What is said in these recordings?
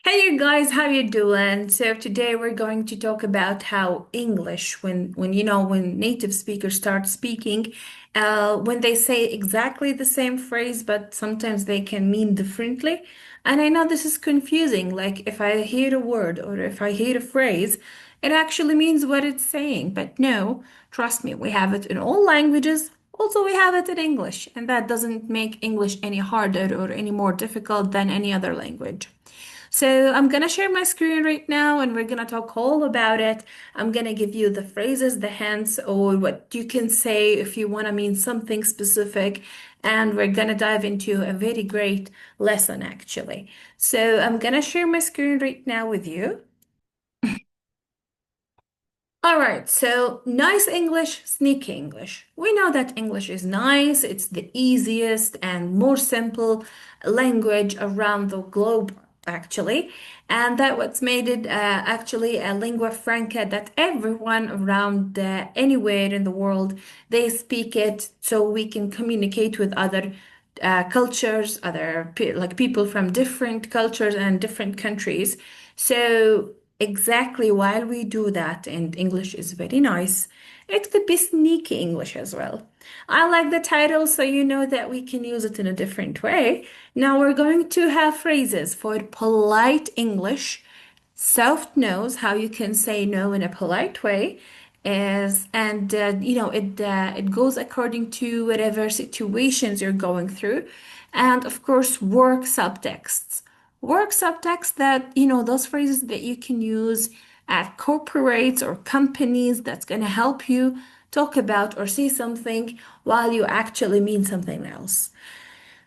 Hey you guys, how you doing? So today we're going to talk about how English, when native speakers start speaking, when they say exactly the same phrase, but sometimes they can mean differently. And I know this is confusing. Like if I hear a word or if I hear a phrase, it actually means what it's saying. But no, trust me, we have it in all languages. Also, we have it in English, and that doesn't make English any harder or any more difficult than any other language. So I'm gonna share my screen right now and we're gonna talk all about it. I'm gonna give you the phrases, the hints, or what you can say if you wanna mean something specific. And we're gonna dive into a very great lesson actually. So I'm gonna share my screen right now with you. All right, so nice English, sneaky English. We know that English is nice, it's the easiest and more simple language around the globe, actually. And that what's made it actually a lingua franca that everyone around anywhere in the world, they speak it so we can communicate with other cultures, like people from different cultures and different countries. So exactly while we do that, and English is very nice, it could be sneaky English as well. I like the title, so you know that we can use it in a different way. Now we're going to have phrases for polite English. Self knows how you can say no in a polite way is and it goes according to whatever situations you're going through, and of course work subtext that those phrases that you can use at corporates or companies that's going to help you talk about or see something while you actually mean something else.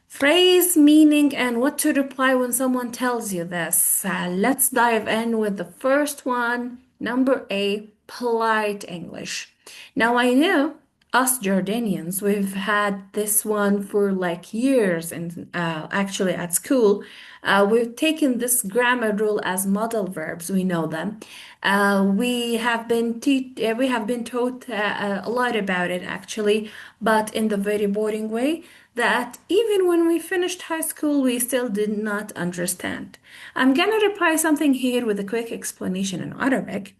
Phrase, meaning, and what to reply when someone tells you this. Let's dive in with the first one. Number A, polite English. Now, I know us Jordanians, we've had this one for like years, and actually at school, we've taken this grammar rule as model verbs. We know them. We have been taught a lot about it actually, but in the very boring way that even when we finished high school, we still did not understand. I'm gonna reply something here with a quick explanation in Arabic.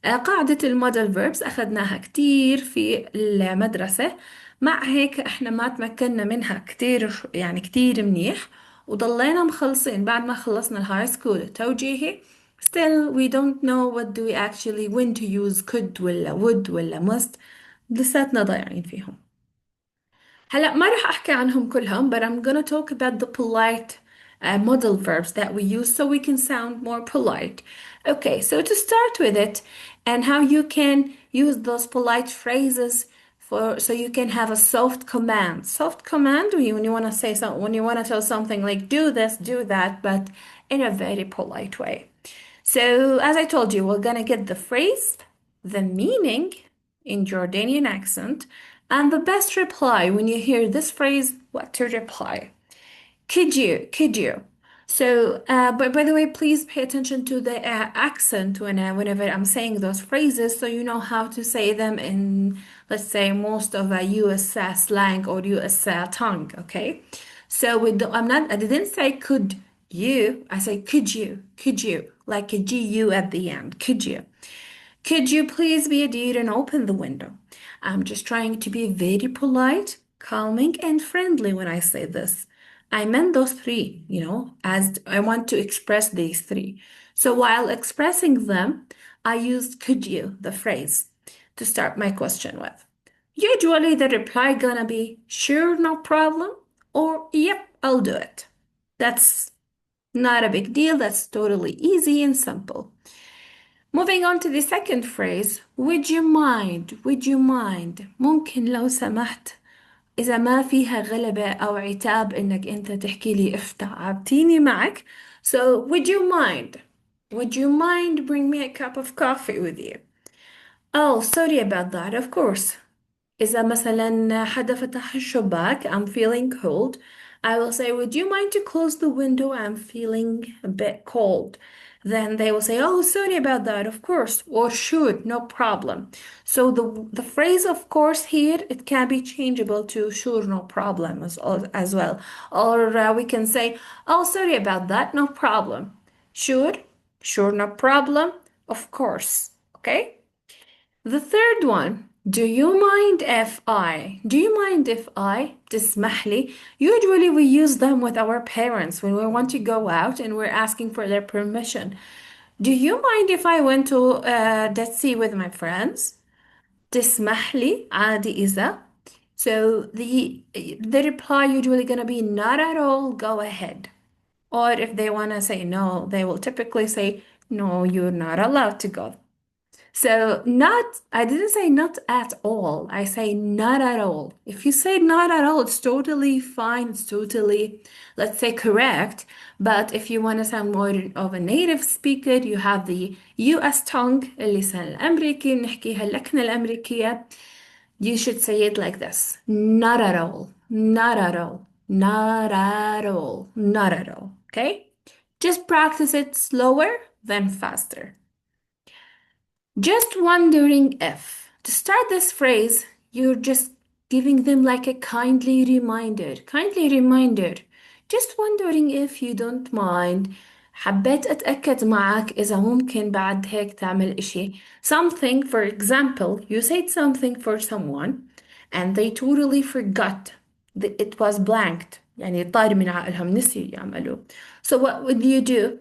قاعدة المودل verbs أخذناها كتير في المدرسة. مع هيك إحنا ما تمكنا منها كتير، يعني كتير منيح، وضلينا مخلصين بعد ما خلصنا الهاي سكول توجيهي. Still we don't know what do we actually when to use could ولا would ولا must. لساتنا ضايعين فيهم. هلا ما رح أحكي عنهم كلهم, but I'm gonna talk about the polite modal verbs that we use so we can sound more polite. Okay, so to start with it, and how you can use those polite phrases for so you can have a soft command. Soft command when you want to say something, when you want to tell something like do this, do that, but in a very polite way. So as I told you, we're gonna get the phrase, the meaning in Jordanian accent, and the best reply when you hear this phrase, what to reply. Could you? So, but by the way, please pay attention to the accent whenever I'm saying those phrases, so you know how to say them in, let's say, most of a U.S. Slang or U.S. Tongue. Okay, so I didn't say could you. I say could you, like a G-U at the end. Could you? Could you please be a dear and open the window? I'm just trying to be very polite, calming, and friendly when I say this. I meant those three, as I want to express these three. So while expressing them, I used could you, the phrase, to start my question with. Usually the reply gonna be sure, no problem, or yep, I'll do it. That's not a big deal. That's totally easy and simple. Moving on to the second phrase, would you mind? Would you mind? ممكن لو سمحت إذا ما فيها غلبة أو عتاب إنك أنت تحكي لي تعبتيني معك. So, would you mind? Would you mind bring me a cup of coffee with you? Oh, sorry about that, of course. إذا مثلا حدا فتح الشباك, I'm feeling cold, I will say, would you mind to close the window? I'm feeling a bit cold. Then they will say, oh, sorry about that, of course, or should, no problem. So the phrase, of course, here, it can be changeable to sure, no problem as well. Or we can say, oh, sorry about that, no problem. Sure, sure, no problem, of course. Okay? The third one, do you mind if I, تسمح لي? Usually we use them with our parents when we want to go out and we're asking for their permission. Do you mind if I went to let's see with my friends? تسمح لي عادي إذا. So the reply usually gonna be not at all, go ahead. Or if they wanna say no, they will typically say no, you're not allowed to go. So not, I didn't say not at all. I say not at all. If you say not at all, it's totally fine. It's totally, let's say, correct. But if you want to sound more of a native speaker, you have the US tongue, اللسان الأمريكي نحكيها اللكنة الأمريكية. You should say it like this. Not at all. Not at all. Not at all. Not at all. Okay? Just practice it slower than faster. Just wondering if. To start this phrase, you're just giving them like a kindly reminder. Kindly reminder. Just wondering if you don't mind. حبيت أتأكد معك إذا ممكن بعد هيك تعمل إشي. Something, for example, you said something for someone and they totally forgot. It was blanked. يعني طار من عقلهم نسي يعملوا. So what would you do?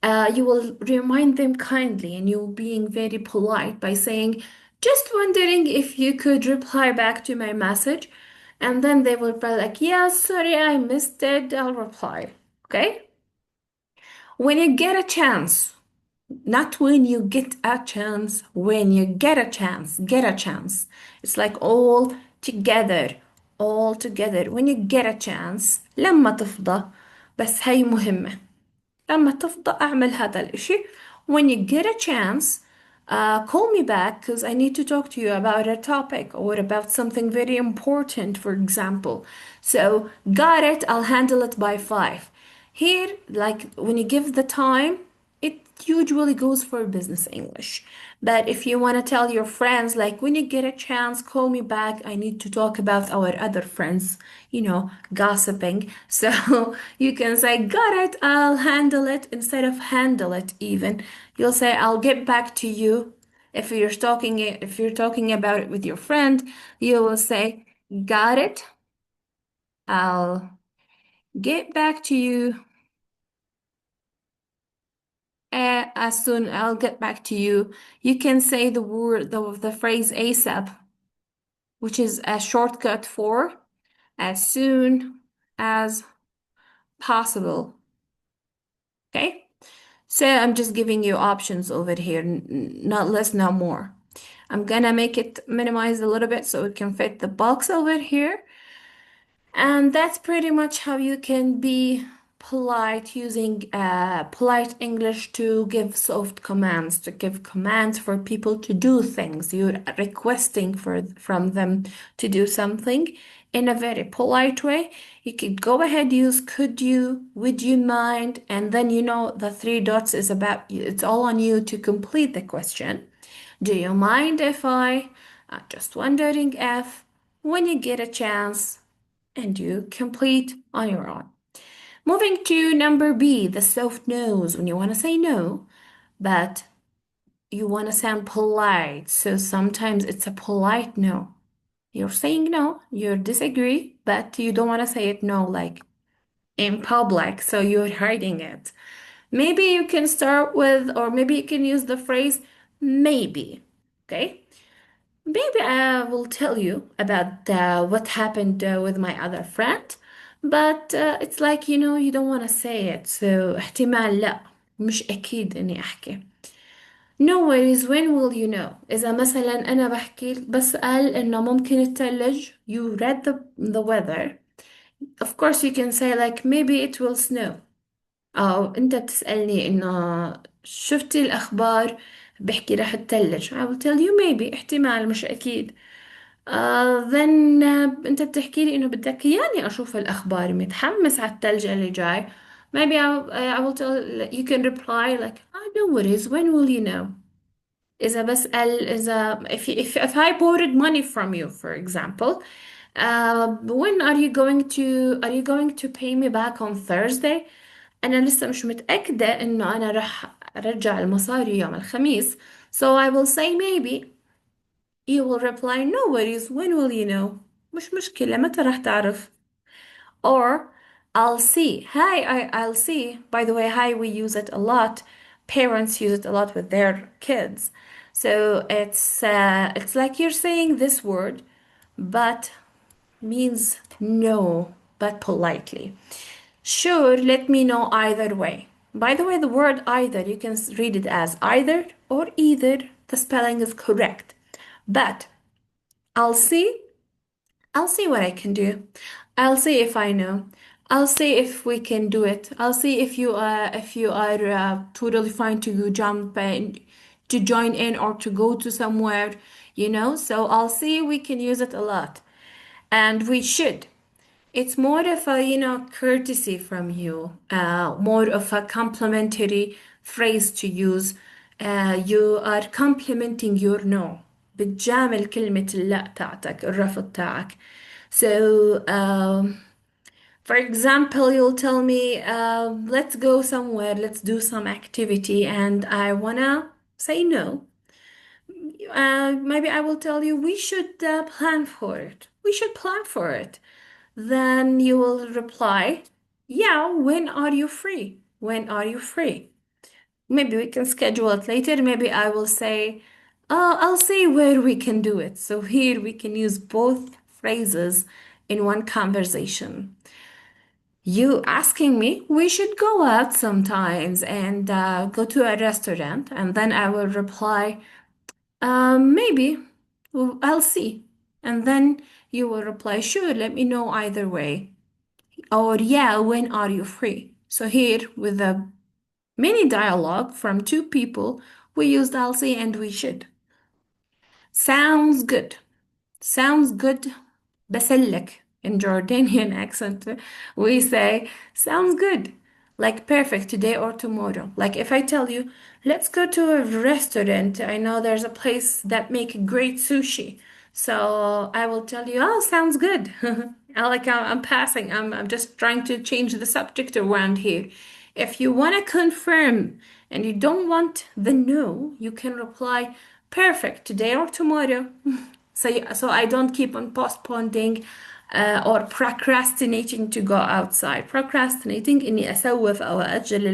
You will remind them kindly and you're being very polite by saying, just wondering if you could reply back to my message. And then they will be like, yeah, sorry, I missed it. I'll reply. Okay? When you get a chance, not when you get a chance, when you get a chance, get a chance. It's like all together, all together. When you get a chance, لما تفضى. بس هي مهمة. لما تفضى أعمل هذا الإشي. When you get a chance, call me back because I need to talk to you about a topic or about something very important, for example. So, got it, I'll handle it by 5. Here, like when you give the time, it usually goes for business English. But if you want to tell your friends, like when you get a chance, call me back. I need to talk about our other friends, gossiping. So you can say, got it, I'll handle it instead of handle it even. You'll say, I'll get back to you. If you're talking about it with your friend, you will say, got it, I'll get back to you. As soon I'll get back to you. You can say the phrase ASAP, which is a shortcut for as soon as possible. Okay? So I'm just giving you options over here, not less, not more. I'm gonna make it minimized a little bit so it can fit the box over here. And that's pretty much how you can be polite using polite English to give soft commands, to give commands for people to do things. You're requesting from them to do something in a very polite way. You could go ahead, use could you, would you mind, and then the 3 dots is about it's all on you to complete the question. Do you mind if I? Just wondering if, when you get a chance, and you complete on your own. Moving to number B, the soft nose, when you want to say no, but you want to sound polite. So sometimes it's a polite no. You're saying no, you disagree, but you don't want to say it no, like in public, so you're hiding it. Maybe you can start with, or maybe you can use the phrase maybe, okay? Maybe I will tell you about what happened with my other friend, but it's like you don't want to say it, so احتمال لا مش أكيد إني أحكي. No worries, when will you know? إذا مثلا أنا بحكي بسأل إنه ممكن التلج, you read the weather. Of course you can say like maybe it will snow. أو أنت بتسألني إنه شفتي الأخبار بحكي رح تتلج. I will tell you maybe احتمال مش أكيد. then أنت بتحكي لي إنه بدك إياني أشوف الأخبار متحمس على التلج اللي جاي. Maybe I will tell you can reply like no worries, when will you know? إذا بسأل إذا if I borrowed money from you, for example, when are you going to pay me back on Thursday? أنا لسه مش متأكدة إنه أنا رح أرجع المصاري يوم الخميس. So I will say maybe. You will reply no worries, when will you know? مش مشكلة، متى رح تعرف. Or I'll see. I'll see. By the way, hi, we use it a lot. Parents use it a lot with their kids. So it's like you're saying this word, but means no, but politely. Sure, let me know either way. By the way, the word either, you can read it as either or either. The spelling is correct. But I'll see I'll see what I can do. I'll see if I know. I'll see if we can do it. I'll see if you are totally fine to jump in, to join in or to go to somewhere, you know. So I'll see we can use it a lot, and we should. It's more of a, courtesy from you, more of a complimentary phrase to use. You are complimenting your no. بتجامل كلمة اللا تاعتك، الرفض تاعك. So, for example, you'll tell me, let's go somewhere, let's do some activity, and I wanna say no. Maybe I will tell you, we should plan for it. We should plan for it. Then you will reply, yeah, when are you free? When are you free? Maybe we can schedule it later. Maybe I will say, oh, I'll see where we can do it. So here we can use both phrases in one conversation. You asking me, we should go out sometimes and go to a restaurant, and then I will reply, maybe. Well, I'll see. And then you will reply, sure, let me know either way. Or, yeah, when are you free? So here, with a mini dialogue from two people, we used I'll see and we should. Sounds good. Sounds good. بسلك. In Jordanian accent, we say, sounds good. Like perfect today or tomorrow. Like if I tell you, let's go to a restaurant. I know there's a place that make great sushi. So I will tell you, oh, sounds good. I'm passing. I'm just trying to change the subject around here. If you want to confirm and you don't want the no, you can reply, perfect today or tomorrow. So I don't keep on postponing or procrastinating to go outside. Procrastinating إني أسوف أو أجل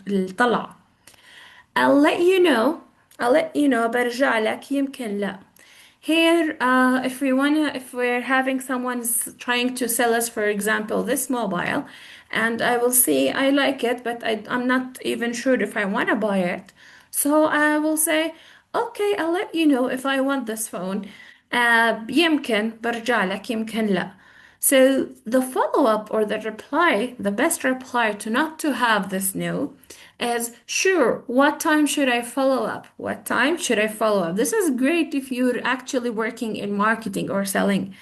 الطلعة. I'll let you know. I'll let you know. برجع لك يمكن لا. Here, if we're having someone trying to sell us, for example, this mobile, and I will see I like it, but I'm not even sure if I want to buy it. So I will say, okay, I'll let you know if I want this phone. يمكن برجع لك يمكن لا. So the follow-up or the reply, the best reply to not to have this no is sure, what time should I follow up? What time should I follow up? This is great if you're actually working in marketing or selling.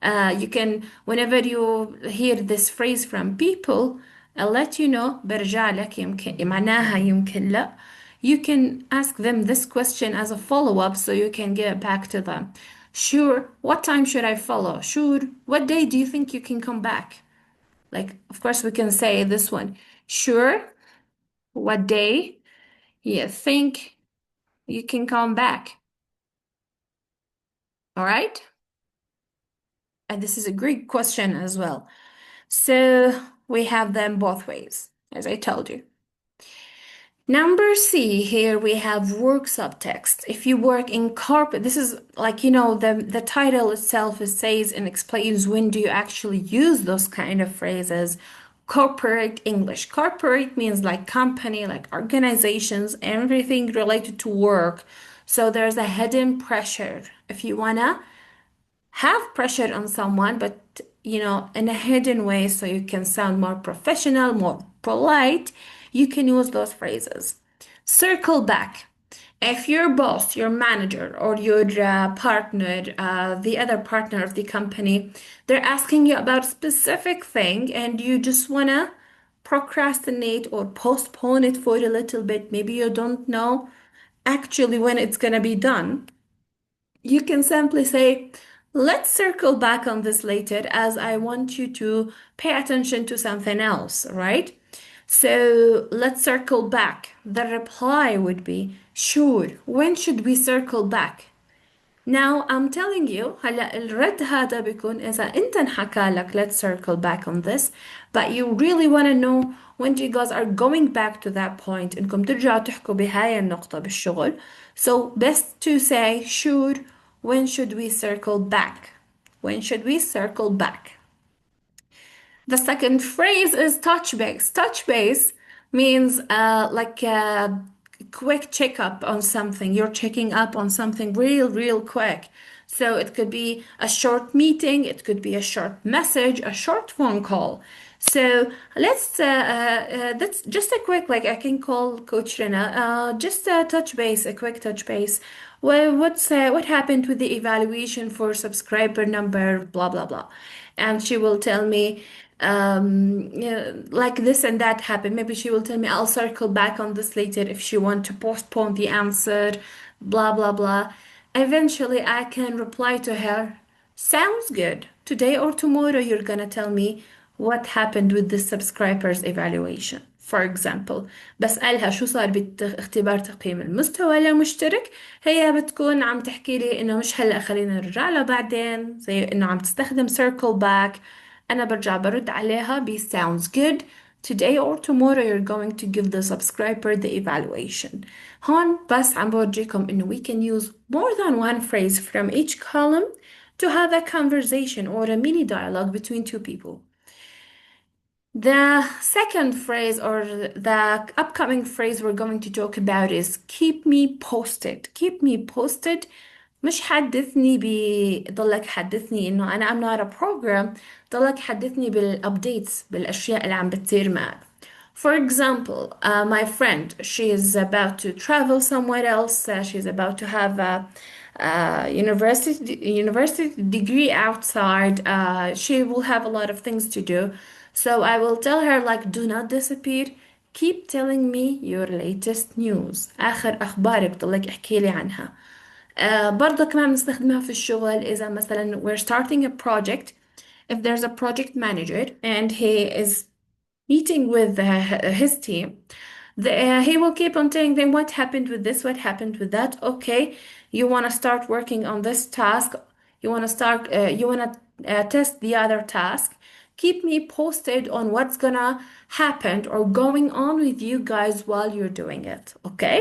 You can, whenever you hear this phrase from people, I'll let you know برجع لك يمكن معناها يمكن لا. You can ask them this question as a follow-up so you can get back to them. Sure, what time should I follow? Sure, what day do you think you can come back? Like, of course, we can say this one. Sure, what day you think you can come back? All right? And this is a great question as well. So we have them both ways, as I told you. Number C, here we have work subtext. If you work in corporate, this is like, the title itself, it says and explains when do you actually use those kind of phrases. Corporate English. Corporate means like company, like organizations, everything related to work. So there's a hidden pressure. If you wanna have pressure on someone, but in a hidden way, so you can sound more professional, more polite, you can use those phrases. Circle back. If your boss, your manager, or your partner, the other partner of the company, they're asking you about a specific thing and you just wanna procrastinate or postpone it for a little bit, maybe you don't know actually when it's gonna be done, you can simply say, let's circle back on this later as I want you to pay attention to something else, right? So let's circle back. The reply would be, sure, when should we circle back? Now I'm telling you هلا الرد هذا بيكون إذا أنت انحكى لك let's circle back on this, but you really want to know when you guys are going back to that point إنكم ترجعوا تحكوا بهاي النقطة بالشغل. So best to say sure, when should we circle back? When should we circle back? The second phrase is touch base. Touch base means like a quick checkup on something. You're checking up on something real quick. So it could be a short meeting, it could be a short message, a short phone call. So that's just a quick, like I can call Coach Rena, just a touch base, a quick touch base. Well, what happened with the evaluation for subscriber number, blah blah blah, and she will tell me, yeah, like this and that happened. Maybe she will tell me I'll circle back on this later if she want to postpone the answer, blah blah blah. Eventually, I can reply to her, sounds good. Today or tomorrow, you're gonna tell me what happened with the subscribers evaluation. For example بسألها شو صار باختبار تقييم المستوى لمشترك، هي بتكون عم تحكي لي إنه مش هلأ، خلينا نرجع له بعدين، زي إنه عم تستخدم circle back. أنا برجع برد عليها ب sounds good. Today or tomorrow you're going to give the subscriber the evaluation. هون بس عم بورجيكم إنه we can use more than one phrase from each column to have a conversation or a mini dialogue between two people. The second phrase or the upcoming phrase we're going to talk about is keep me posted. Keep me posted. مش حدثني ضلك حدثني انه انا I'm not a program. ضلك حدثني بالupdates بالاشياء اللي عم بتصير معك. For example, my friend, she is about to travel somewhere else. She's about to have a university degree outside. She will have a lot of things to do. So I will tell her like, do not disappear. Keep telling me your latest news. آخر أخبارك ضلك احكي لي عنها. برضه كمان بنستخدمها في الشغل إذا مثلا we're starting a project. If there's a project manager and he is meeting with his team, he will keep on telling them what happened with this, what happened with that. Okay, you want to start working on this task. You want to test the other task. Keep me posted on what's gonna happen or going on with you guys while you're doing it. Okay?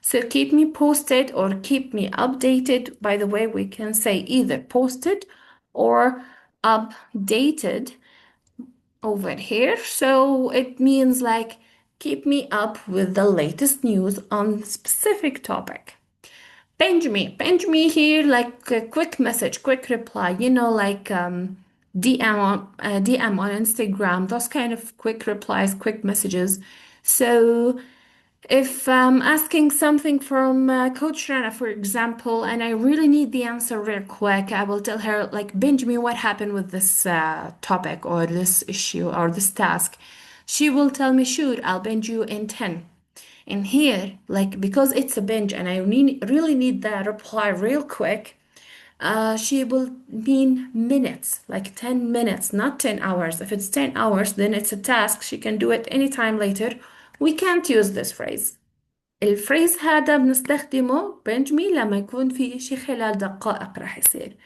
So keep me posted or keep me updated. By the way, we can say either posted or updated over here. So it means like keep me up with the latest news on specific topic. Pinch me here like a quick message, quick reply, like DM on Instagram, those kind of quick replies, quick messages. So if I'm asking something from Coach Rana, for example, and I really need the answer real quick, I will tell her, like, Benjamin, what happened with this topic or this issue or this task? She will tell me, sure, I'll binge you in 10. And here, like, because it's a binge and I really need the reply real quick, she will mean minutes, like 10 minutes, not 10 hours. If it's 10 hours, then it's a task. She can do it anytime later. We can't use this phrase. الفريز هذا بنستخدمه بنجمي لما يكون في إشي خلال دقائق راح يصير.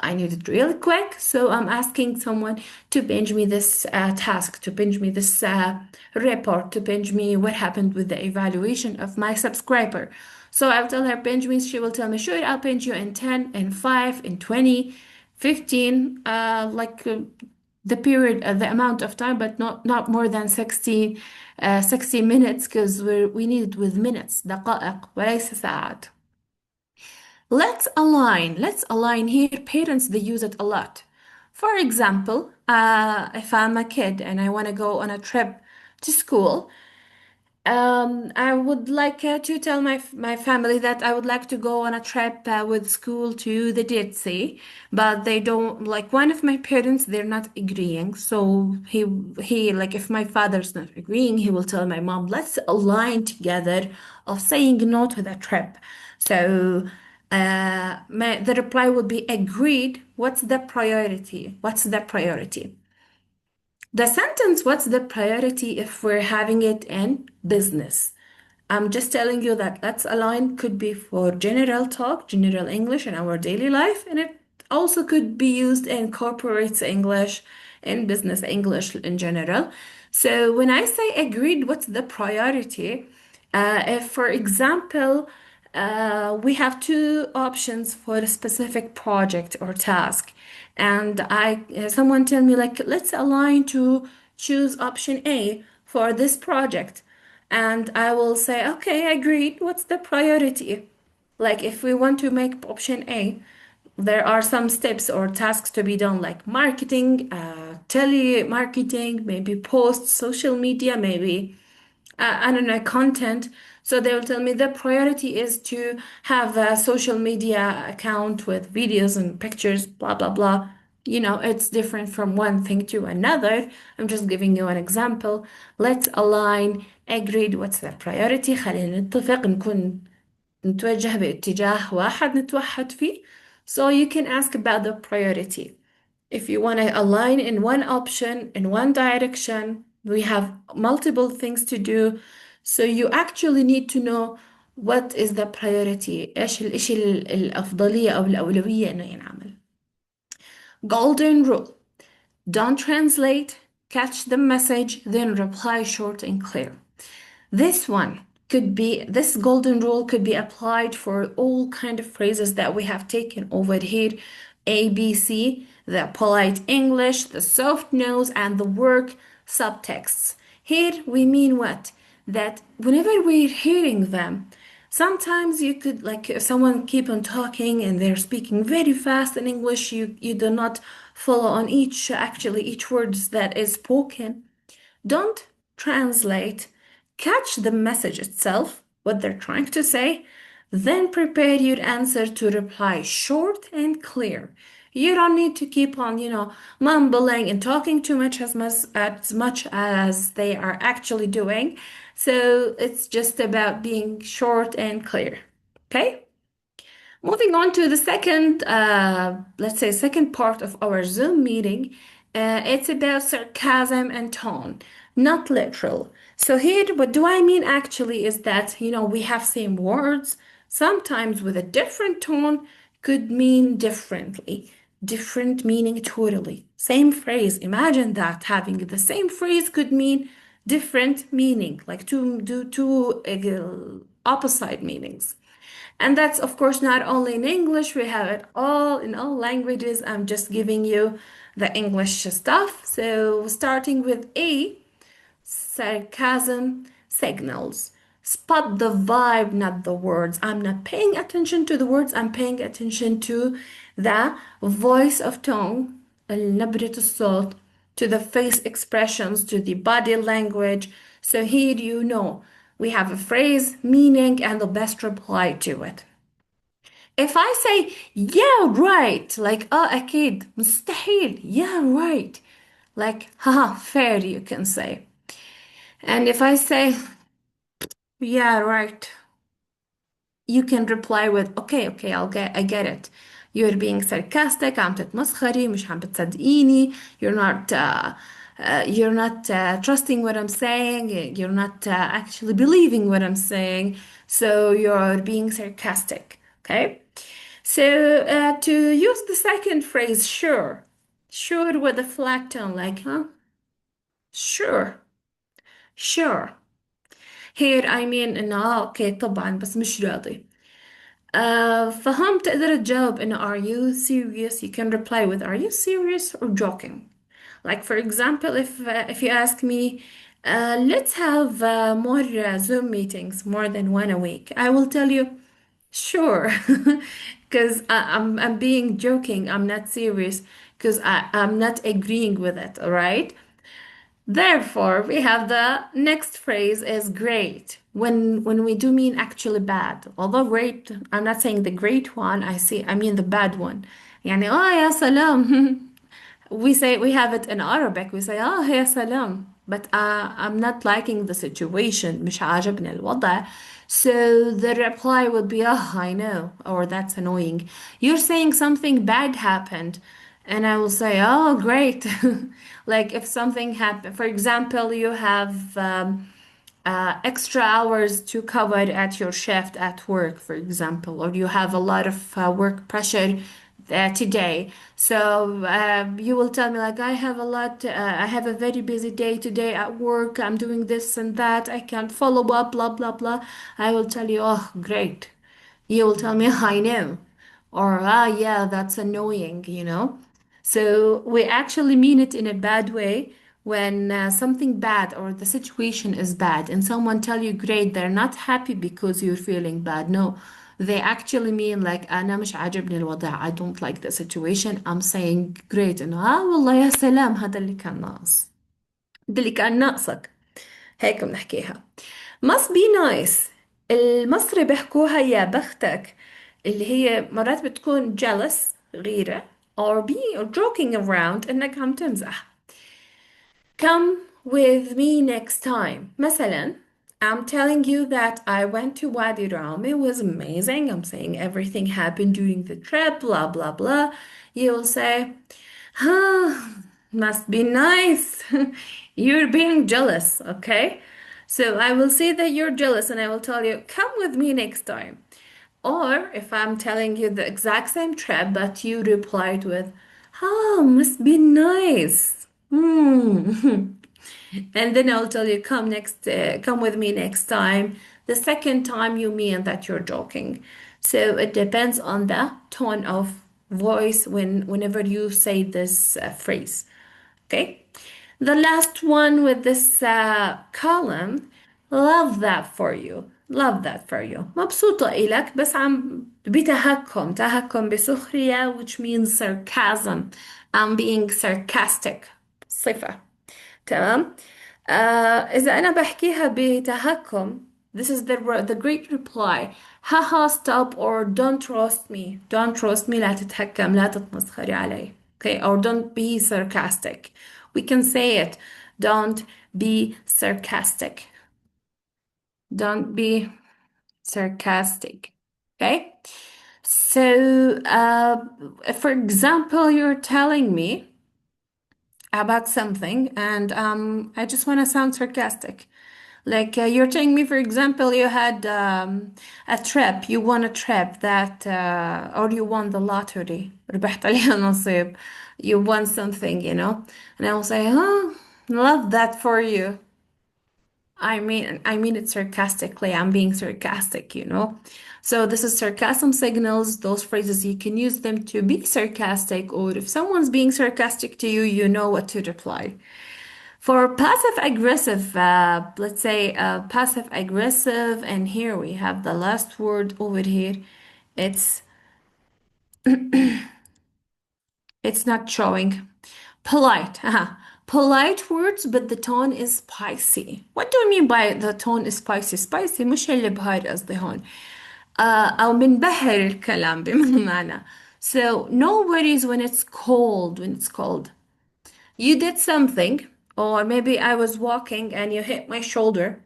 I need it really quick, so I'm asking someone to binge me this task, to binge me this report, to binge me what happened with the evaluation of my subscriber. So I'll tell her binge me, she will tell me, sure, I'll binge you in 10, in 5, in 20, 15, the period, the amount of time, but not more than 60 minutes because we need it with minutes دقائق وليس ساعات. Let's align here. Parents, they use it a lot. For example, if I'm a kid and I want to go on a trip to school, I would like to tell my family that I would like to go on a trip with school to the Dead Sea, but they don't, like one of my parents, they're not agreeing. So he like if my father's not agreeing, he will tell my mom, let's align together of saying no to the trip. So the reply would be agreed. What's the priority? What's the priority? The sentence, what's the priority if we're having it in business? I'm just telling you that let's align could be for general talk, general English in our daily life, and it also could be used in corporate English, in business English in general. So when I say agreed, what's the priority? If, for example, we have two options for a specific project or task, and someone tell me like, let's align to choose option A for this project. And I will say, okay, agreed. What's the priority? Like, if we want to make option A, there are some steps or tasks to be done, like marketing, telemarketing, maybe post, social media, maybe I don't know, content. So they will tell me the priority is to have a social media account with videos and pictures, blah, blah, blah. You know, it's different from one thing to another. I'm just giving you an example. Let's align, agreed, what's the priority. خلينا نتفق نتوجه باتجاه واحد نتوحد فيه. So you can ask about the priority. If you want to align in one option, in one direction, we have multiple things to do. So you actually need to know what is the priority. إيش الإشي الأفضلية أو الأولوية إنه ينعمل. Golden rule. Don't translate, catch the message, then reply short and clear. This golden rule could be applied for all kind of phrases that we have taken over here. A, B, C, the polite English, the soft nose, and the work subtexts. Here we mean what? That whenever we're hearing them, sometimes you could, like, if someone keep on talking and they're speaking very fast in English, you do not follow on each words that is spoken. Don't translate. Catch the message itself, what they're trying to say, then prepare your answer to reply short and clear. You don't need to keep on, mumbling and talking too much as much as they are actually doing. So it's just about being short and clear. Okay? Moving on to the second, let's say, second part of our Zoom meeting, it's about sarcasm and tone, not literal. So here, what do I mean actually is that, we have same words, sometimes with a different tone could mean differently, different meaning totally. Same phrase, imagine that having the same phrase could mean different meaning, like two opposite meanings. And that's, of course, not only in English, we have it all in all languages. I'm just giving you the English stuff. So, starting with A, sarcasm signals. Spot the vibe, not the words. I'm not paying attention to the words, I'm paying attention to the voice of tone, نبرة الصوت, to the face expressions, to the body language. So here we have a phrase, meaning, and the best reply to it. If I say, yeah, right, like, أكيد, مستحيل, yeah, right, like, haha, fair, you can say. And if I say, yeah, right, you can reply with, okay, I get it. You're being sarcastic, عم تتمسخري, مش عم بتصدقيني, you're not trusting what I'm saying, you're not actually believing what I'm saying, so you're being sarcastic, okay? So to use the second phrase, sure with a flat tone, like, huh? Sure. Here I mean إنه أوكي طبعا بس مش راضي. فهم تقدر تجاوب إنه are you serious? You can reply with are you serious or joking? Like, for example, if you ask me, let's have more Zoom meetings, more than one a week, I will tell you, sure, because I'm being joking. I'm not serious because I'm not agreeing with it. All right. Therefore, we have the next phrase is great. When we do mean actually bad. Although great, I'm not saying the great one. I mean the bad one. يعني يا سلام. We have it in Arabic. We say يا سلام. But I'm not liking the situation. مش عاجبني الوضع. So the reply would be, I know, or that's annoying. You're saying something bad happened. And I will say, oh, great. Like if something happened, for example, you have extra hours to cover at your shift at work, for example, or you have a lot of work pressure today. So you will tell me, like, I have a very busy day today at work. I'm doing this and that. I can't follow up, blah, blah, blah. I will tell you, oh, great. You will tell me, I know. Or, ah, yeah, that's annoying. So we actually mean it in a bad way when something bad or the situation is bad and someone tell you great, they're not happy because you're feeling bad. No, they actually mean like أنا مش عاجبني الوضع. I don't like the situation. I'm saying great. إنه والله يا سلام هذا اللي كان ناقص. ده اللي كان ناقصك. هيك بنحكيها. must be nice. المصري بيحكوها يا بختك، اللي هي مرات بتكون jealous غيرة or be or joking around إنك عم تمزح. Come with me next time. مثلا I'm telling you that I went to Wadi Rum. It was amazing. I'm saying everything happened during the trip, blah, blah, blah. You'll say, huh, must be nice. You're being jealous, okay? So I will say that you're jealous and I will tell you, come with me next time. Or if I'm telling you the exact same trip, but you replied with, oh, must be nice. Hmm. And then I'll tell you, come with me next time. The second time you mean that you're joking. So it depends on the tone of voice whenever you say this phrase. Okay. The last one with this column, love that for you. Love that for you. مبسوطة إلك بس عم تهكم بسخرية, which means sarcasm. I'm being sarcastic. صفة. تمام. إذا أنا بحكيها بتهكم, this is the great reply. haha, stop, or don't trust me. Don't trust me. لا تتهكم, لا تتمسخري علي. Okay, or don't be sarcastic. We can say it. Don't be sarcastic. Don't be sarcastic. Okay? So, for example, you're telling me about something and I just want to sound sarcastic. Like you're telling me, for example, you had a trip, you won a trip that, or you won the lottery. ربحت عليها نصيب. You won something. And I will say, oh, love that for you. I mean it sarcastically. I'm being sarcastic. So this is sarcasm signals, those phrases you can use them to be sarcastic, or if someone's being sarcastic to you, you know what to reply. For passive aggressive, let's say passive aggressive, and here we have the last word over here. It's it's not showing. Polite. Polite words, but the tone is spicy. What do I mean by the tone is spicy? Spicy مش اللي بهاي قصدي هون. أو منبهر الكلام بمعنى. So no worries when it's cold. When it's cold. You did something, or maybe I was walking and you hit my shoulder.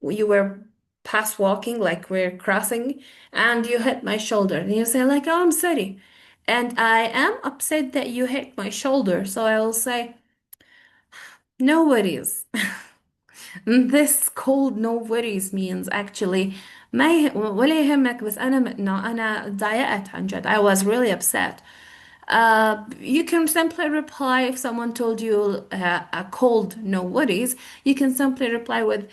You were past walking, like we're crossing, and you hit my shoulder. And you say, like, oh, I'm sorry. And I am upset that you hit my shoulder. So I will say, no worries. This cold no worries means actually ولا يهمك بس أنا ضايقت عن جد. I was really upset. You can simply reply if someone told you a cold no worries. You can simply reply with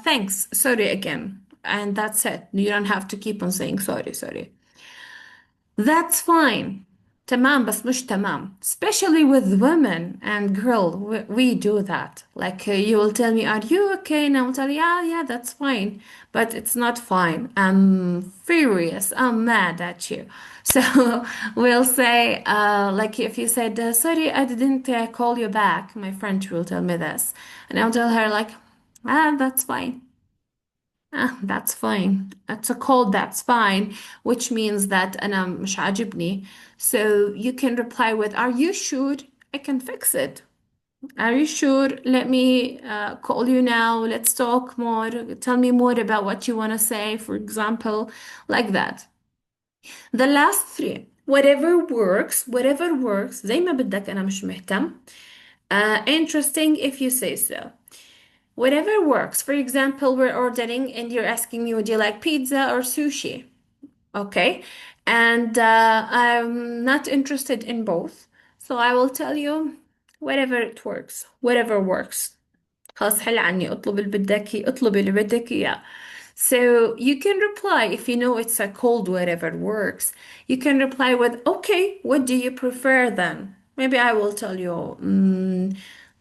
thanks, sorry again. And that's it. You don't have to keep on saying sorry, sorry. That's fine. تمام بس مش تمام. Especially with women and girl, we do that. Like you will tell me, are you okay? And I will tell you, yeah, that's fine. But it's not fine. I'm furious. I'm mad at you. So we'll say, like if you said, sorry, I didn't call you back. My friend will tell me this. And I'll tell her like, that's fine. That's fine. It's a cold, that's fine, which means that أنا مش عاجبني. So you can reply with, are you sure? I can fix it. Are you sure? Let me call you now. Let's talk more. Tell me more about what you want to say, for example, like that. The last three. whatever works زي ما بدك أنا مش مهتم. Interesting if you say so. Whatever works. For example, we're ordering and you're asking me, would you like pizza or sushi? Okay. And I'm not interested in both. So I will tell you whatever it works, whatever works. خلاص حل عني اطلب اللي بدك إياه، اطلب اللي بدك إياه. So you can reply if you know it's a cold whatever works. You can reply with, okay, what do you prefer then? Maybe I will tell you,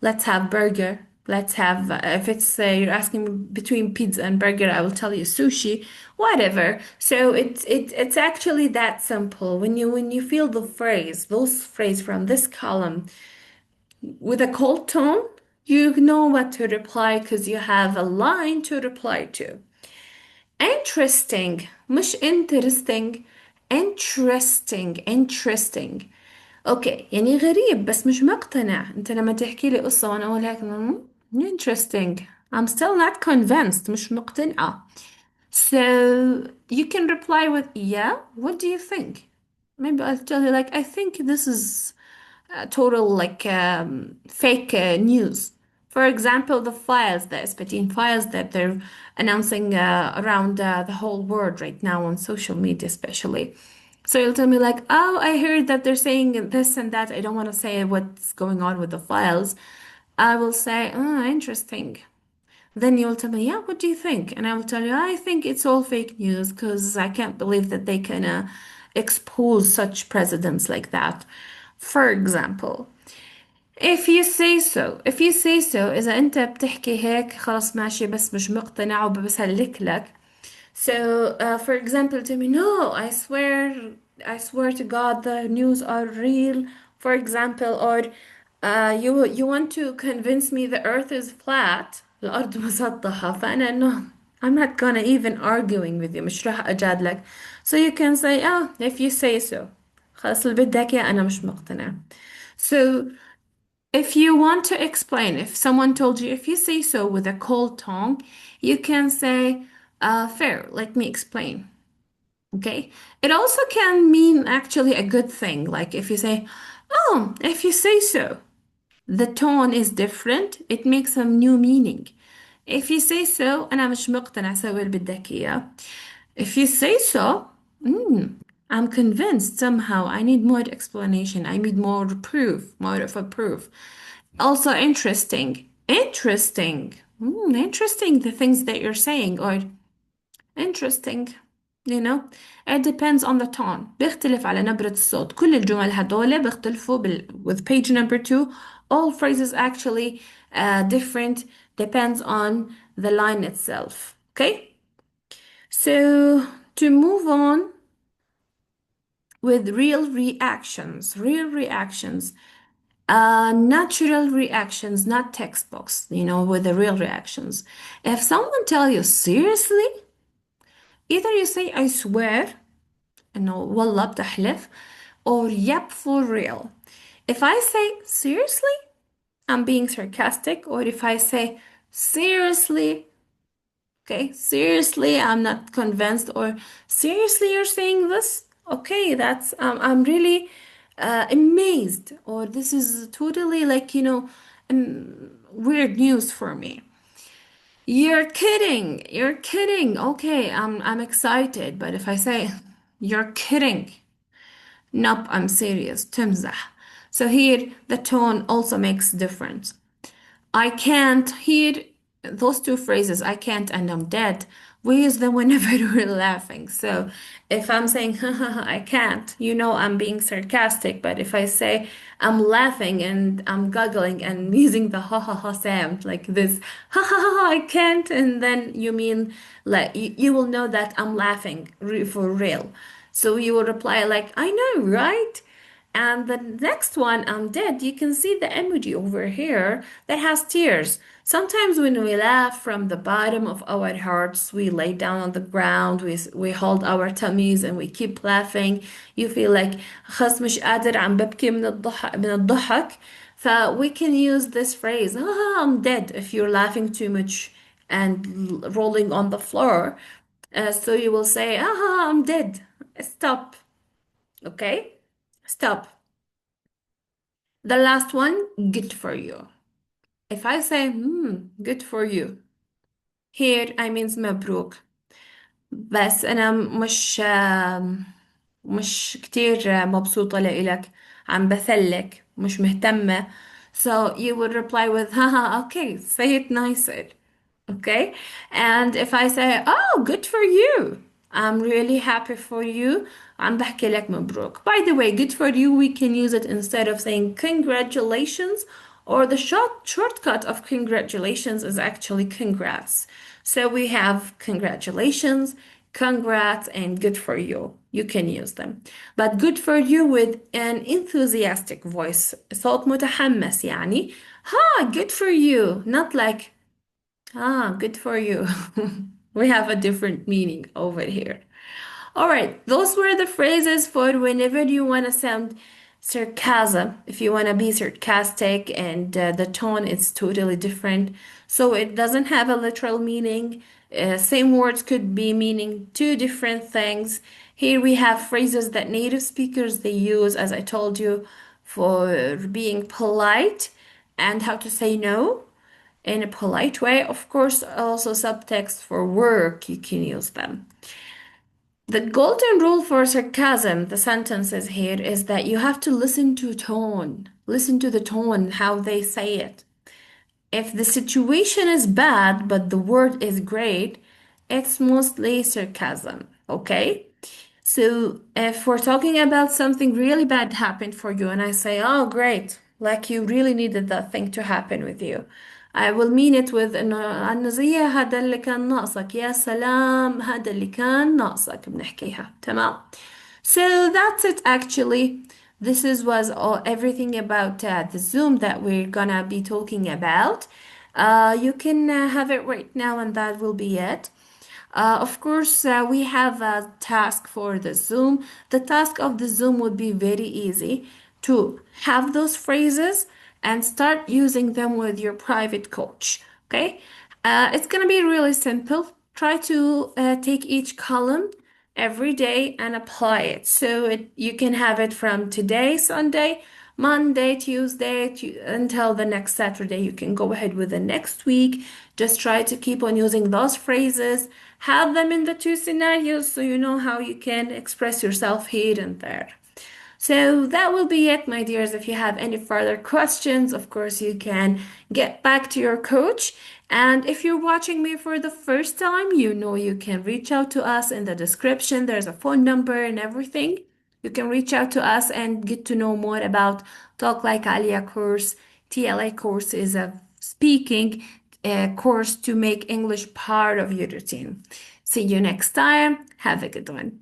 let's have burger. Let's have, if it's you're asking between pizza and burger, I will tell you sushi, whatever. So it's actually that simple. When you feel the phrase, those phrase from this column with a cold tone, you know what to reply because you have a line to reply to. Interesting مش interesting. interesting. اوكي يعني غريب بس مش مقتنع. انت لما تحكي لي قصة وانا اقول هيك interesting. I'm still not convinced. مش مقتنعة. So you can reply with, yeah, what do you think? Maybe I'll tell you like, I think this is total like fake news. For example, the files, the Esbatine files that they're announcing around the whole world right now on social media, especially. So you'll tell me like, oh, I heard that they're saying this and that. I don't want to say what's going on with the files. I will say, oh, interesting. Then you'll tell me, yeah, what do you think? And I will tell you, I think it's all fake news because I can't believe that they can expose such presidents like that. For example, if you say so إذا أنت بتحكي هيك خلاص ماشي بس مش مقتنع وبسلك لك. So, for example, tell me, no, I swear to God, the news are real. For example, or you want to convince me the earth is flat, الأرض مسطحة. فأنا no, I'm not gonna even arguing with you. مش راح أجادلك. So you can say, oh, if you say so. خلاص اللي بدك إياه أنا مش مقتنع. So if you want to explain, if someone told you, if you say so with a cold tone, you can say, fair, let me explain. Okay. It also can mean actually a good thing. Like if you say, oh, if you say so, the tone is different. It makes a new meaning. If you say so, أنا مش مقتنع سوي اللي بدك إياه. If you say so, I'm convinced somehow. I need more explanation. I need more proof, more of a proof. Also interesting. Interesting. Interesting the things that you're saying or interesting. You know, it depends on the tone. بيختلف على نبرة الصوت. كل الجمل هدول بيختلفوا with page number 2. All phrases actually different depends on the line itself. Okay? So to move on with real reactions, natural reactions, not textbooks, with the real reactions. If someone tell you seriously, either you say I swear, والله بتحلف, or yep, for real. If I say seriously, I'm being sarcastic, or if I say seriously, okay, seriously, I'm not convinced, or seriously, you're saying this? Okay, that's, I'm really amazed, or this is totally like, weird news for me. You're kidding. Okay, I'm excited, but if I say, you're kidding, nope, I'm serious, تمزح. So here, the tone also makes difference. I can't hear those two phrases, I can't and I'm dead. We use them whenever we're laughing. So if I'm saying, I can't, I'm being sarcastic. But if I say I'm laughing and I'm giggling and using the ha ha ha sound like this, ha ha ha, I can't. And then you mean like you will know that I'm laughing for real. So you will reply like, I know, right? And the next one, I'm dead, you can see the emoji over here that has tears. Sometimes when we laugh from the bottom of our hearts, we lay down on the ground, we hold our tummies and we keep laughing. You feel like خلاص مش قادر عم ببكي من الضحك. So we can use this phrase, I'm dead, if you're laughing too much and rolling on the floor. So you will say, I'm dead, stop. Okay? Stop. The last one, good for you. If I say, good for you, here I means مبروك. بس أنا مش كتير مبسوطة لإلك، عم بثلك، مش مهتمة. So you would reply with, haha, okay, say it nicer. Okay? And if I say, oh, good for you, I'm really happy for you, عم بحكي لك مبروك. By the way, good for you, we can use it instead of saying congratulations, or the shortcut of congratulations is actually congrats. So we have congratulations, congrats, and good for you. You can use them. But good for you with an enthusiastic voice. صوت متحمس يعني. Good for you. Not like, good for you. We have a different meaning over here. All right, those were the phrases for whenever you want to sound sarcasm, if you want to be sarcastic and the tone is totally different. So it doesn't have a literal meaning. Same words could be meaning two different things. Here we have phrases that native speakers they use, as I told you, for being polite and how to say no in a polite way. Of course, also subtext for work, you can use them. The golden rule for sarcasm, the sentences here, is that you have to listen to tone. Listen to the tone, how they say it. If the situation is bad, but the word is great, it's mostly sarcasm, okay? So if we're talking about something really bad happened for you, and I say, oh, great, like you really needed that thing to happen with you, I will mean it with إنه زي هذا اللي كان ناقصك، يا سلام هذا اللي كان ناقصك بنحكيها تمام. So that's it actually. This was all everything about the Zoom that we're gonna be talking about. You can have it right now, and that will be it. Of course, we have a task for the Zoom. The task of the Zoom would be very easy to have those phrases and start using them with your private coach. Okay? It's going to be really simple. Try to take each column every day and apply it. So you can have it from today, Sunday, Monday, Tuesday, until the next Saturday. You can go ahead with the next week. Just try to keep on using those phrases. Have them in the two scenarios so you know how you can express yourself here and there. So that will be it, my dears. If you have any further questions, of course, you can get back to your coach. And if you're watching me for the first time, you know you can reach out to us in the description. There's a phone number and everything. You can reach out to us and get to know more about Talk Like Alia course. TLA course is a speaking course to make English part of your routine. See you next time. Have a good one.